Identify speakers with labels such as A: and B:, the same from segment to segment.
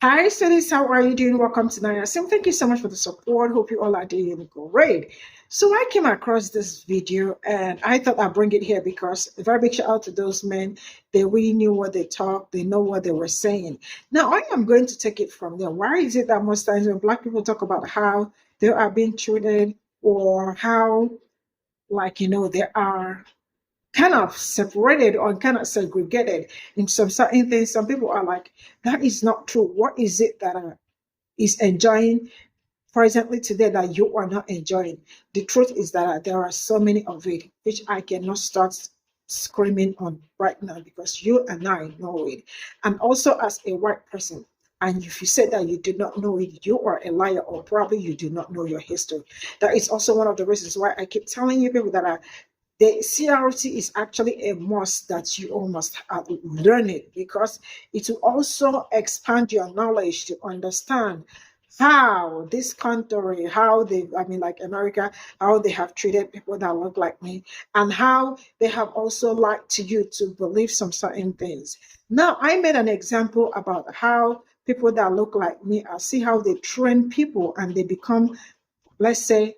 A: Hi, students. How are you doing? Welcome to Naya Sim. Thank you so much for the support. Hope you all are doing great. So I came across this video and I thought I'd bring it here because a very big shout out to those men. They really knew what they talked. They know what they were saying. Now I am going to take it from there. Why is it that most times when Black people talk about how they are being treated or how, they are kind of separated or kind of segregated in some certain things. Some people are like, that is not true. What is it that is enjoying presently today that you are not enjoying? The truth is that there are so many of it, which I cannot start screaming on right now because you and I know it. And also, as a white person, and if you say that you do not know it, you are a liar, or probably you do not know your history. That is also one of the reasons why I keep telling you people that are the CRT is actually a must that you all must learn it because it will also expand your knowledge to understand how this country, how they, I mean, like America, how they have treated people that look like me, and how they have also lied to you to believe some certain things. Now, I made an example about how people that look like me, I see how they train people and they become, let's say,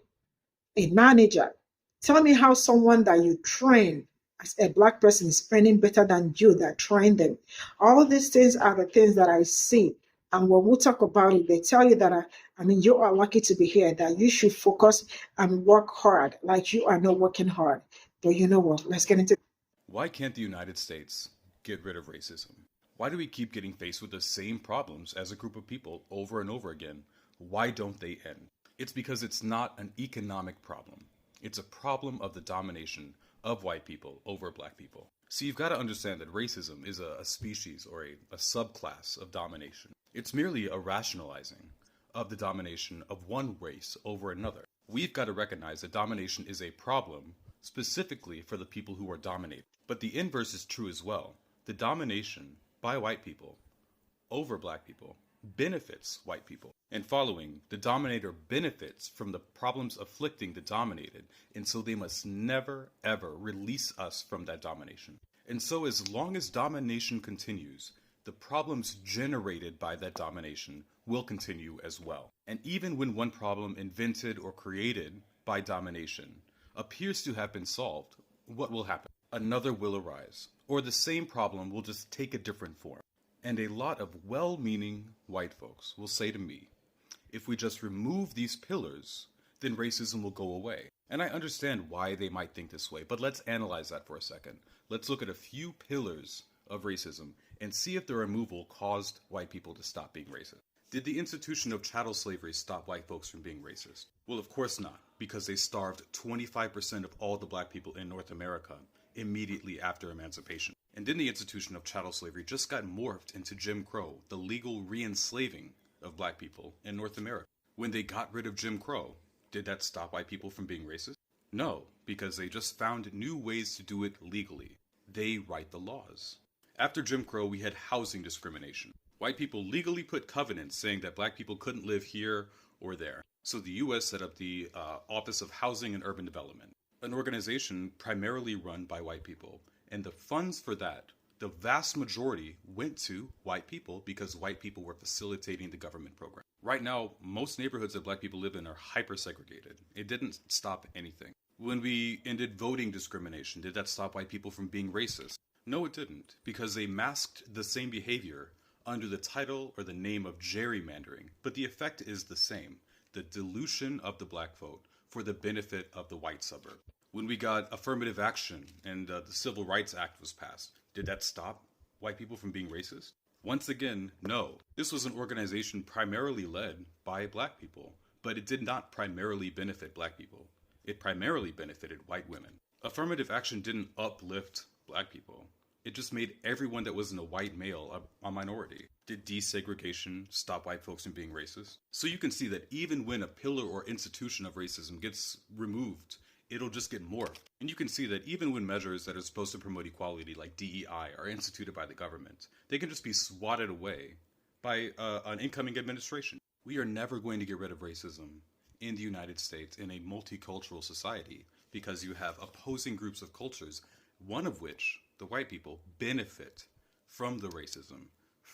A: a manager. Tell me how someone that you train as a black person is earning better than you that trained them. All these things are the things that I see. And when we talk about it, they tell you that, I mean, you are lucky to be here, that you should focus and work hard, like you are not working hard. But you know what? Let's get into
B: Why can't the United States get rid of racism? Why do we keep getting faced with the same problems as a group of people over and over again? Why don't they end? It's because it's not an economic problem. It's a problem of the domination of white people over black people. So you've got to understand that racism is a species or a subclass of domination. It's merely a rationalizing of the domination of one race over another. We've got to recognize that domination is a problem specifically for the people who are dominated. But the inverse is true as well. The domination by white people over black people benefits white people. And following, the dominator benefits from the problems afflicting the dominated, and so they must never, ever release us from that domination. And so, as long as domination continues, the problems generated by that domination will continue as well. And even when one problem invented or created by domination appears to have been solved, what will happen? Another will arise, or the same problem will just take a different form. And a lot of well meaning white folks will say to me, if we just remove these pillars, then racism will go away. And I understand why they might think this way, but let's analyze that for a second. Let's look at a few pillars of racism and see if the removal caused white people to stop being racist. Did the institution of chattel slavery stop white folks from being racist? Well, of course not, because they starved 25% of all the black people in North America immediately after emancipation. And then the institution of chattel slavery just got morphed into Jim Crow, the legal re-enslaving of black people in North America. When they got rid of Jim Crow, did that stop white people from being racist? No, because they just found new ways to do it legally. They write the laws. After Jim Crow, we had housing discrimination. White people legally put covenants saying that black people couldn't live here or there. So the U.S. set up the Office of Housing and Urban Development, an organization primarily run by white people. And the funds for that, the vast majority went to white people because white people were facilitating the government program. Right now, most neighborhoods that black people live in are hyper segregated. It didn't stop anything. When we ended voting discrimination, did that stop white people from being racist? No, it didn't, because they masked the same behavior under the title or the name of gerrymandering. But the effect is the same, the dilution of the black vote for the benefit of the white suburb. When we got affirmative action and the Civil Rights Act was passed, did that stop white people from being racist? Once again, no. This was an organization primarily led by black people, but it did not primarily benefit black people. It primarily benefited white women. Affirmative action didn't uplift black people. It just made everyone that wasn't a white male a minority. Did desegregation stop white folks from being racist? So you can see that even when a pillar or institution of racism gets removed, it'll just get morphed. And you can see that even when measures that are supposed to promote equality, like DEI, are instituted by the government, they can just be swatted away by an incoming administration. We are never going to get rid of racism in the United States in a multicultural society because you have opposing groups of cultures, one of which, the white people, benefit from the racism,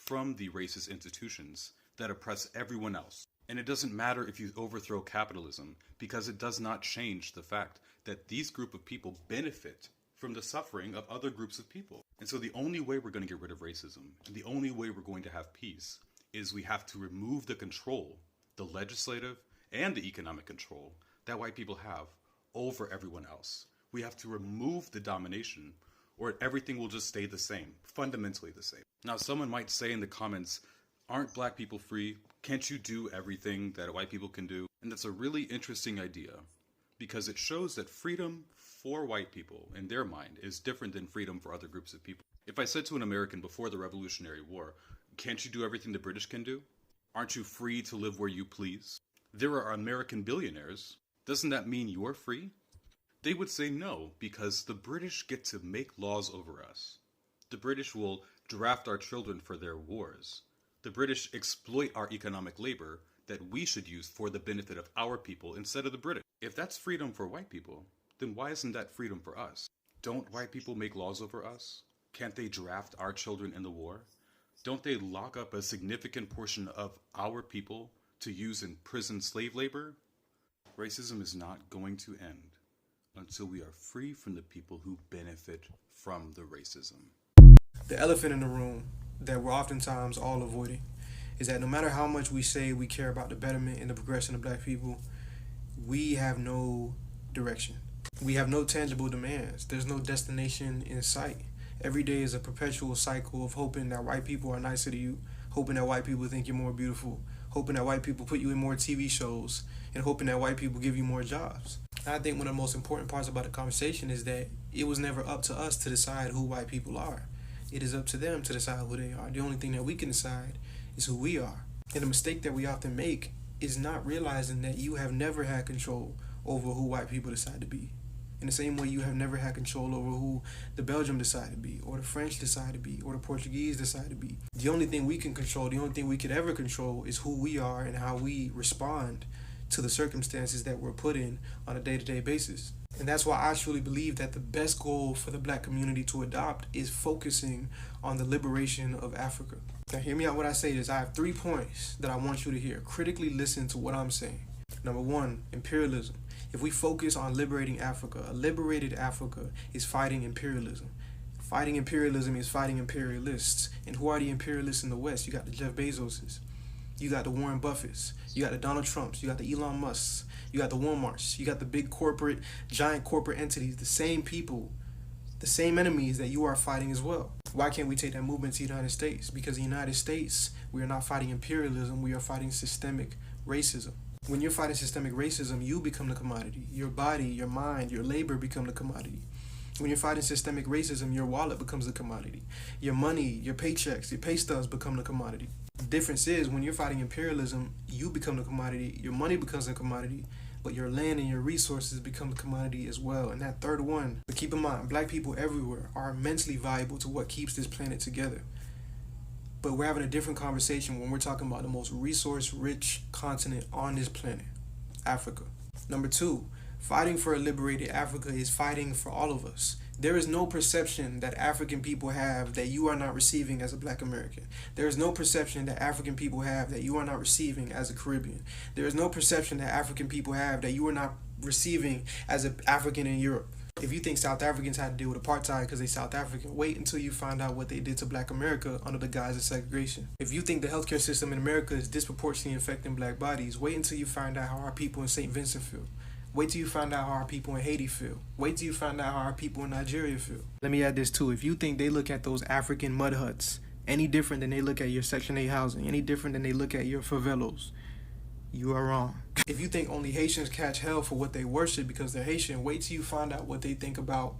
B: from the racist institutions that oppress everyone else. And it doesn't matter if you overthrow capitalism, because it does not change the fact that these group of people benefit from the suffering of other groups of people. And so the only way we're going to get rid of racism, and the only way we're going to have peace, is we have to remove the control, the legislative and the economic control that white people have over everyone else. We have to remove the domination, or everything will just stay the same, fundamentally the same. Now, someone might say in the comments, aren't black people free? Can't you do everything that white people can do? And that's a really interesting idea, because it shows that freedom for white people, in their mind, is different than freedom for other groups of people. If I said to an American before the Revolutionary War, can't you do everything the British can do? Aren't you free to live where you please? There are American billionaires. Doesn't that mean you're free? They would say no, because the British get to make laws over us. The British will draft our children for their wars. The British exploit our economic labor that we should use for the benefit of our people instead of the British. If that's freedom for white people, then why isn't that freedom for us? Don't white people make laws over us? Can't they draft our children in the war? Don't they lock up a significant portion of our people to use in prison slave labor? Racism is not going to end until we are free from the people who benefit from the racism.
C: The elephant in the room that we're oftentimes all avoiding is that no matter how much we say we care about the betterment and the progression of black people, we have no direction. We have no tangible demands. There's no destination in sight. Every day is a perpetual cycle of hoping that white people are nicer to you, hoping that white people think you're more beautiful, hoping that white people put you in more TV shows, and hoping that white people give you more jobs. I think one of the most important parts about the conversation is that it was never up to us to decide who white people are. It is up to them to decide who they are. The only thing that we can decide is who we are. And the mistake that we often make is not realizing that you have never had control over who white people decide to be. In the same way you have never had control over who the Belgium decide to be, or the French decide to be, or the Portuguese decide to be. The only thing we can control, the only thing we could ever control is who we are and how we respond to the circumstances that we're put in on a day-to-day basis. And that's why I truly believe that the best goal for the black community to adopt is focusing on the liberation of Africa. Now hear me out when I say this. I have 3 points that I want you to hear. Critically listen to what I'm saying. Number 1, imperialism. If we focus on liberating Africa, a liberated Africa is fighting imperialism. Fighting imperialism is fighting imperialists. And who are the imperialists in the West? You got the Jeff Bezoses. You got the Warren Buffetts. You got the Donald Trumps. You got the Elon Musks. You got the Walmarts. You got the big corporate, giant corporate entities. The same people, the same enemies that you are fighting as well. Why can't we take that movement to the United States? Because in the United States, we are not fighting imperialism. We are fighting systemic racism. When you're fighting systemic racism, you become the commodity. Your body, your mind, your labor become the commodity. When you're fighting systemic racism, your wallet becomes the commodity. Your money, your paychecks, your pay stubs become the commodity. The difference is when you're fighting imperialism, you become the commodity, your money becomes a commodity, but your land and your resources become the commodity as well. And that third one, but keep in mind, black people everywhere are immensely valuable to what keeps this planet together. But we're having a different conversation when we're talking about the most resource-rich continent on this planet, Africa. Number 2, fighting for a liberated Africa is fighting for all of us. There is no perception that African people have that you are not receiving as a black American. There is no perception that African people have that you are not receiving as a Caribbean. There is no perception that African people have that you are not receiving as an African in Europe. If you think South Africans had to deal with apartheid because they South African, wait until you find out what they did to black America under the guise of segregation. If you think the healthcare system in America is disproportionately affecting black bodies, wait until you find out how our people in St. Vincent feel. Wait till you find out how our people in Haiti feel. Wait till you find out how our people in Nigeria feel. Let me add this too. If you think they look at those African mud huts any different than they look at your Section 8 housing, any different than they look at your favelos, you are wrong. If you think only Haitians catch hell for what they worship because they're Haitian, wait till you find out what they think about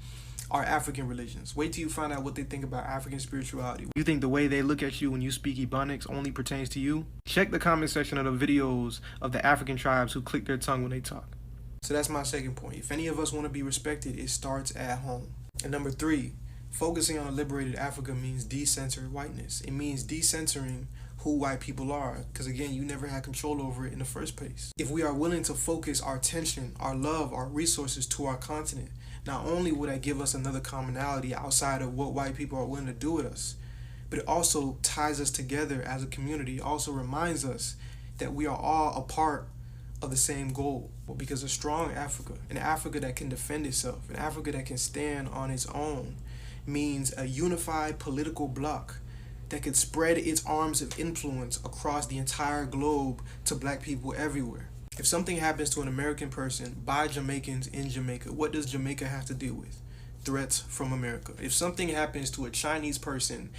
C: our African religions. Wait till you find out what they think about African spirituality. You think the way they look at you when you speak Ebonics only pertains to you? Check the comment section of the videos of the African tribes who click their tongue when they talk. So that's my second point. If any of us want to be respected, it starts at home. And number 3, focusing on a liberated Africa means decentered whiteness. It means decenering who white people are, because again, you never had control over it in the first place. If we are willing to focus our attention, our love, our resources to our continent, not only would that give us another commonality outside of what white people are willing to do with us, but it also ties us together as a community. It also reminds us that we are all a part of the same goal. Well, because a strong Africa, an Africa that can defend itself, an Africa that can stand on its own, means a unified political bloc that could spread its arms of influence across the entire globe to black people everywhere. If something happens to an American person by Jamaicans in Jamaica, what does Jamaica have to deal with? Threats from America. If something happens to a Chinese person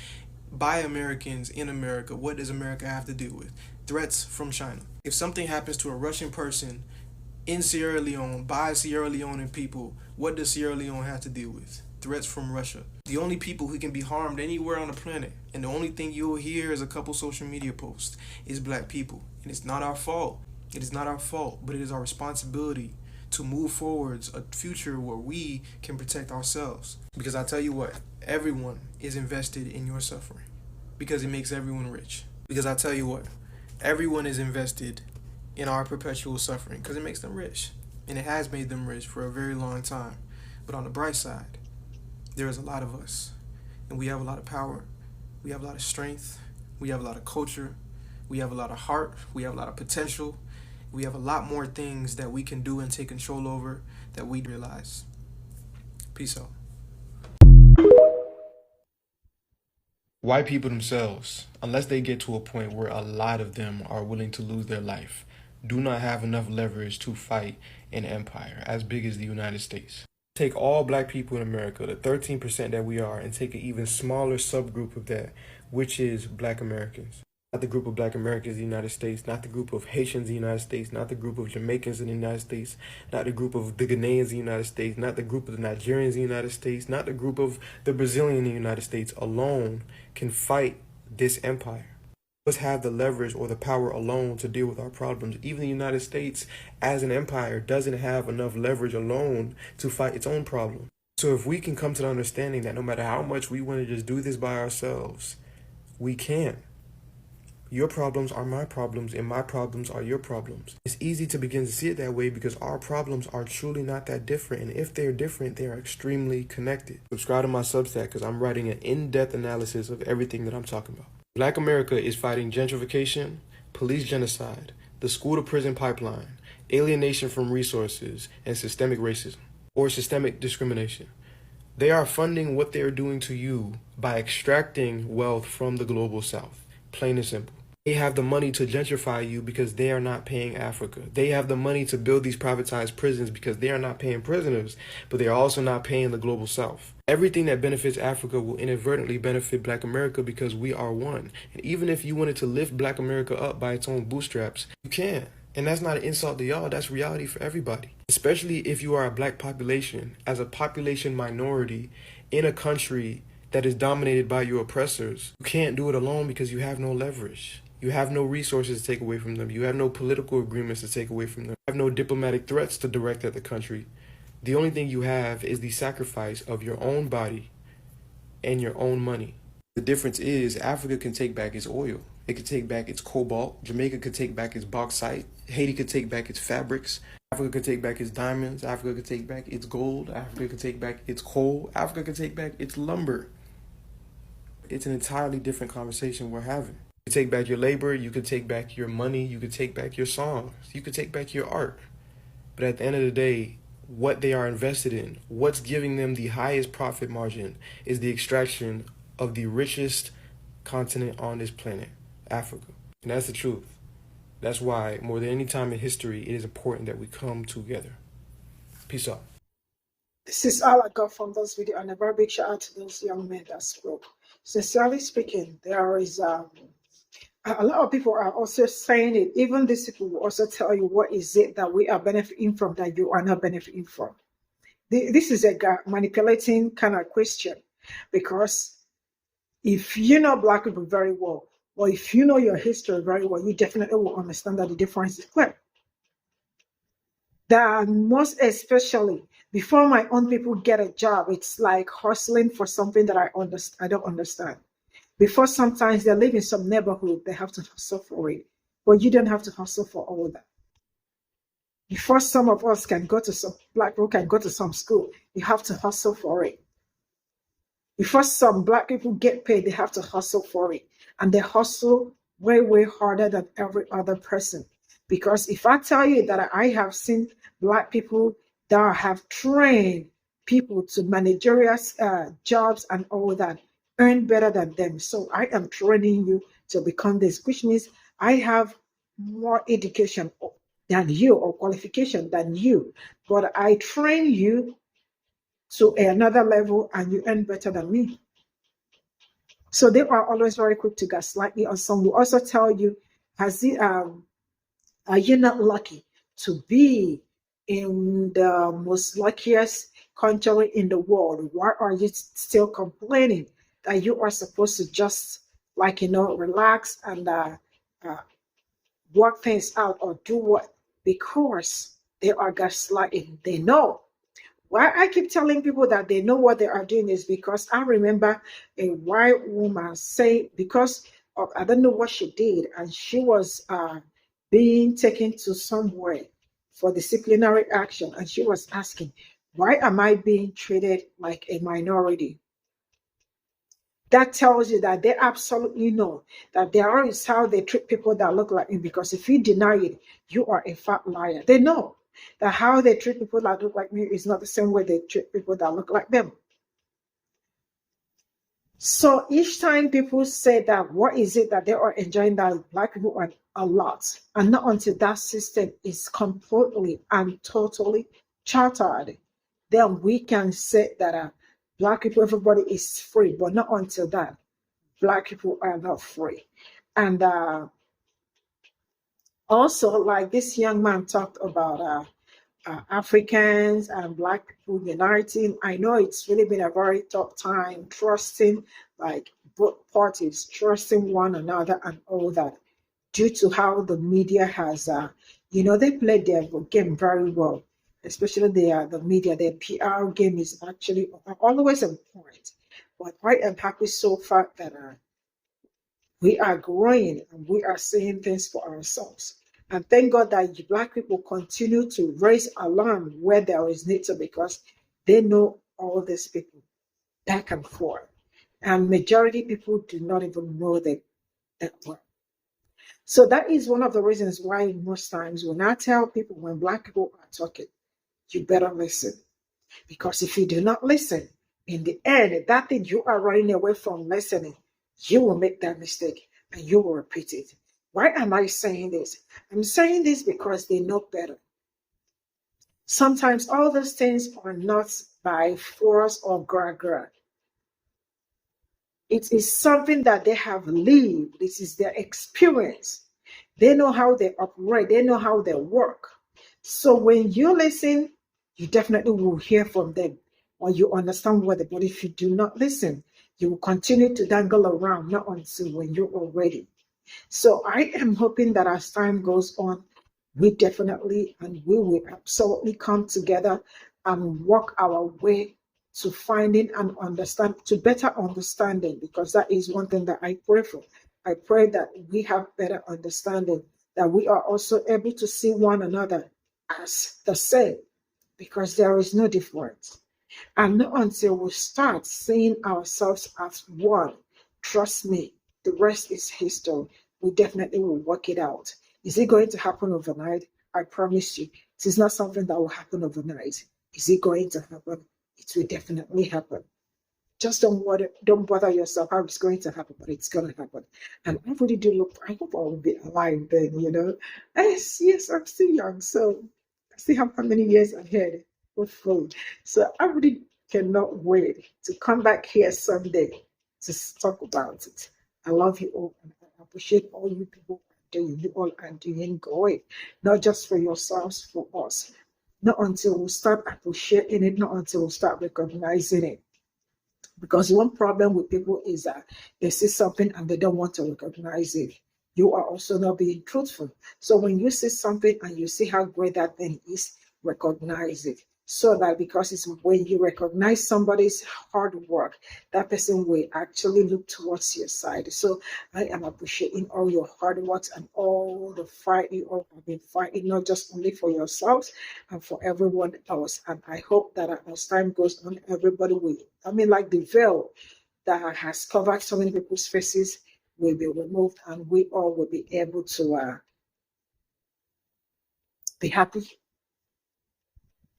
C: by Americans in America, what does America have to deal with? Threats from China. If something happens to a Russian person in Sierra Leone by Sierra Leonean people, what does Sierra Leone have to deal with? Threats from Russia. The only people who can be harmed anywhere on the planet, and the only thing you'll hear is a couple social media posts, is black people. And it's not our fault. It is not our fault, but it is our responsibility to move forwards a future where we can protect ourselves. Because I tell you what, everyone is invested in your suffering because it makes everyone rich. Because I tell you what, everyone is invested in our perpetual suffering because it makes them rich. And it has made them rich for a very long time. But on the bright side, there is a lot of us, and we have a lot of power, we have a lot of strength, we have a lot of culture, we have a lot of heart, we have a lot of potential, we have a lot more things that we can do and take control over that we realize. Peace out. White people themselves, unless they get to a point where a lot of them are willing to lose their life, do not have enough leverage to fight an empire as big as the United States. Take all black people in America, the 13% that we are, and take an even smaller subgroup of that, which is black Americans. Not the group of black Americans in the United States, not the group of Haitians in the United States, not the group of Jamaicans in the United States, not the group of the Ghanaians in the United States, not the group of the Nigerians in the United States, not the group of the Brazilians in the United States alone can fight this empire. Us have the leverage or the power alone to deal with our problems. Even the United States as an empire doesn't have enough leverage alone to fight its own problem. So if we can come to the understanding that no matter how much we want to just do this by ourselves, we can. Your problems are my problems and my problems are your problems. It's easy to begin to see it that way because our problems are truly not that different. And if they're different, they are extremely connected. Subscribe to my Substack because I'm writing an in-depth analysis of everything that I'm talking about. Black America is fighting gentrification, police genocide, the school-to-prison pipeline, alienation from resources, and systemic racism, or systemic discrimination. They are funding what they are doing to you by extracting wealth from the global south, plain and simple. They have the money to gentrify you because they are not paying Africa. They have the money to build these privatized prisons because they are not paying prisoners, but they are also not paying the global south. Everything that benefits Africa will inadvertently benefit Black America because we are one. And even if you wanted to lift Black America up by its own bootstraps, you can. And that's not an insult to y'all, that's reality for everybody. Especially if you are a black population, as a population minority in a country that is dominated by your oppressors. You can't do it alone because you have no leverage. You have no resources to take away from them. You have no political agreements to take away from them. You have no diplomatic threats to direct at the country. The only thing you have is the sacrifice of your own body and your own money. The difference is Africa can take back its oil. It could take back its cobalt. Jamaica could take back its bauxite. Haiti could take back its fabrics. Africa could take back its diamonds. Africa could take back its gold. Africa could take back its coal. Africa could take back its lumber. It's an entirely different conversation we're having. You could take back your labor. You could take back your money. You could take back your songs. You could take back your art. But at the end of the day, what they are invested in, what's giving them the highest profit margin, is the extraction of the richest continent on this planet, Africa. And that's the truth. That's why, more than any time in history, it is important that we come together. Peace out.
A: This is all I got from this video, and a very big shout out to those young men that spoke. Sincerely speaking, there is a lot of people are also saying it. Even these people will also tell you what is it that we are benefiting from that you are not benefiting from. This is a manipulating kind of question, because if you know Black people very well, or if you know your history very well, you definitely will understand that the difference is clear. That most especially before my own people get a job, it's like hustling for something that I don't understand. Before sometimes they live in some neighborhood, they have to hustle for it. But you don't have to hustle for all that. Before some of us can go to some, Black people can go to some school, you have to hustle for it. Before some black people get paid, they have to hustle for it. And they hustle way, way harder than every other person. Because if I tell you that I have seen black people that have trained people to managerial jobs and all that earn better than them. So I am training you to become this, which means I have more education than you or qualification than you. But I train you to another level and you earn better than me. So they are always very quick to gaslight you. And some will also tell you, are you not lucky to be in the most luckiest country in the world? Why are you still complaining that you are supposed to just relax and uh, work things out or do what? Because they are gaslighting. They know. Why I keep telling people that they know what they are doing is because I remember a white woman say, because of I don't know what she did, and she was being taken to somewhere for disciplinary action, and she was asking, why am I being treated like a minority? That tells you that they absolutely know that there is how they treat people that look like me. Because if you deny it, you are a fat liar. They know that how they treat people that look like me is not the same way they treat people that look like them. So each time people say that, what is it that they are enjoying that black people are a lot? And not until that system is completely and totally chartered, then we can say that black people, everybody is free. But not until that, black people are not free. And also, like this young man talked about Africans and black people uniting. I know it's really been a very tough time trusting, like both parties, trusting one another and all that, due to how the media has, they played their game very well, especially the media. Their PR game is actually always on point. But I am happy so far that we are growing and we are seeing things for ourselves. And thank God that black people continue to raise alarm where there is need to, because they know all these people back and forth. And majority people do not even know that well. So that is one of the reasons why most times when I tell people, when black people are talking, you better listen. Because if you do not listen, in the end, that thing you are running away from listening, you will make that mistake and you will repeat it. Why am I saying this? I'm saying this because they know better. Sometimes all those things are not by force or gra. It is something that they have lived. This is their experience. They know how they operate. They know how they work. So when you listen, you definitely will hear from them or you understand what they. But if you do not listen, you will continue to dangle around, not until when you're all ready. So I am hoping that as time goes on, we definitely and we will absolutely come together and work our way to finding and understand, to better understanding, because that is one thing that I pray for. I pray that we have better understanding, that we are also able to see one another as the same, because there is no difference. And not until we start seeing ourselves as one, trust me, the rest is history. We definitely will work it out. Is it going to happen overnight? I promise you, it is not something that will happen overnight. Is it going to happen? It will definitely happen. Just don't bother yourself how it's going to happen, but it's going to happen. And I really do look, I hope I will be alive then. Yes, I'm still young, so I still have how many years ahead, hopefully. So I really cannot wait to come back here someday to talk about it. I love you all, and I appreciate all you people are doing. You all are doing great, not just for yourselves, for us. Not until we start appreciating it, not until we start recognizing it. Because one problem with people is that they see something and they don't want to recognize it. You are also not being truthful. So when you see something and you see how great that thing is, recognize it. so that because it's when you recognize somebody's hard work, that person will actually look towards your side. So I am appreciating all your hard work and all the fight you all have been fighting, not just only for yourselves and for everyone else. And I hope that as time goes on, everybody will, like the veil that has covered so many people's faces will be removed, and we all will be able to be happy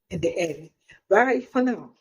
A: in the end. Bye for now.